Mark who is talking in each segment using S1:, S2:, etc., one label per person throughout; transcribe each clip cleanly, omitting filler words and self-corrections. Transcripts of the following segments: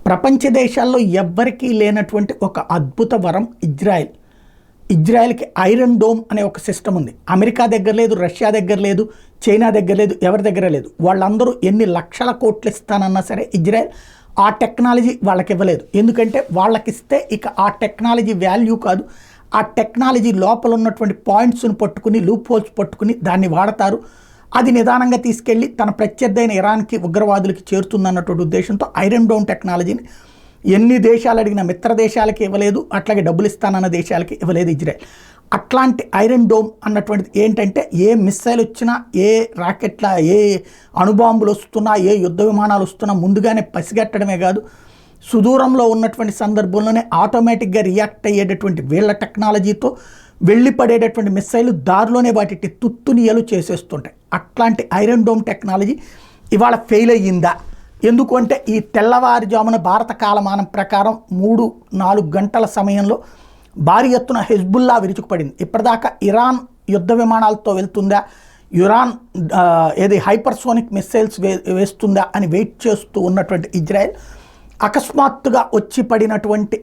S1: ప్రపంచ దేశాల్లో ఎవ్వరికీ లేనటువంటి ఒక అద్భుత వరం ఇజ్రాయెల్కి ఐరన్ డోమ్ అనే ఒక సిస్టమ్ ఉంది. అమెరికా దగ్గర లేదు, రష్యా దగ్గర లేదు, చైనా దగ్గర లేదు, ఎవరి దగ్గర లేదు. వాళ్ళందరూ ఎన్ని లక్షల కోట్లు ఇస్తానన్నా సరే ఇజ్రాయెల్ ఆ టెక్నాలజీ వాళ్ళకి ఇవ్వలేదు. ఎందుకంటే వాళ్ళకిస్తే ఇక ఆ టెక్నాలజీ వాల్యూ కాదు, ఆ టెక్నాలజీ లోపల ఉన్నటువంటి పాయింట్స్ను పట్టుకుని లూప్ హోల్స్ పట్టుకుని దాన్ని వాడతారు. అది నిదానంగా తీసుకెళ్ళి తన ప్రత్యర్థి అయిన ఇరాన్కి ఉగ్రవాదులకి చేరుతుందన్నటువంటి ఉద్దేశంతో ఐరన్ డోమ్ టెక్నాలజీని ఎన్ని దేశాలు అడిగినా మిత్ర దేశాలకి ఇవ్వలేదు, అట్లాగే డబ్బులు ఇస్తానన్న దేశాలకి ఇవ్వలేదు ఇజ్రాయెల్. అట్లాంటి ఐరన్ డోమ్ అన్నటువంటిది ఏంటంటే ఏ మిస్సైల్ వచ్చినా, ఏ రాకెట్ల, ఏ అణుబాంబులు వస్తున్నా, ఏ యుద్ధ విమానాలు వస్తున్నా ముందుగానే పసిగట్టడమే కాదు, సుదూరంలో ఉన్నటువంటి సందర్భంలోనే ఆటోమేటిక్గా రియాక్ట్ అయ్యేటటువంటి వీళ్ళ టెక్నాలజీతో వెళ్ళిపడేటటువంటి మిస్సైల్ దారిలోనే వాటి తుత్తునియలు చేసేస్తుంటాయి. అట్లాంటి ఐరన్ డోమ్ టెక్నాలజీ ఇవాళ ఫెయిల్ అయ్యిందా? ఎందుకంటే ఈ తెల్లవారుజామున భారత కాలమానం ప్రకారం 3-4 గంటల సమయంలో భారీ ఎత్తున హెజ్బుల్లా విరుచుకుపడింది. ఇప్పటిదాకా ఇరాన్ యుద్ధ విమానాలతో వెళ్తుందా, ఇరాన్ హైపర్సోనిక్ మిస్సైల్స్ వేస్తుందా అని వెయిట్ చేస్తూ ఉన్నటువంటి ఇజ్రాయెల్ అకస్మాత్తుగా వచ్చి పడినటువంటి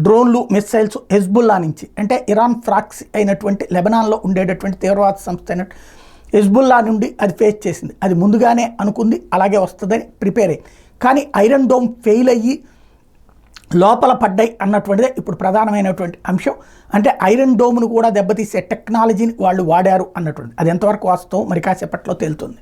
S1: డ్రోన్లు, మిస్సైల్స్ హెజ్బుల్లా నుంచి, అంటే ఇరాన్ ఫ్రాక్సీ అయినటువంటి లెబనాన్లో ఉండేటటువంటి తీవ్రవాద సంస్థ అయినట్టు హెజ్బుల్లా నుండి అది ఫేస్ చేసింది. అది ముందుగానే అనుకుంది, అలాగే వస్తుందని ప్రిపేర్ అయ్యింది. కానీ ఐరన్ డోమ్ ఫెయిల్ అయ్యి లోపల పడ్డాయి అన్నటువంటిదే ఇప్పుడు ప్రధానమైనటువంటి అంశం. అంటే ఐరన్ డోమ్ను కూడా దెబ్బతీసే టెక్నాలజీని వాళ్ళు వాడారు అన్నటువంటి, అది ఎంతవరకు వాస్తవం మరి కాసేపట్లో తేలుతుంది.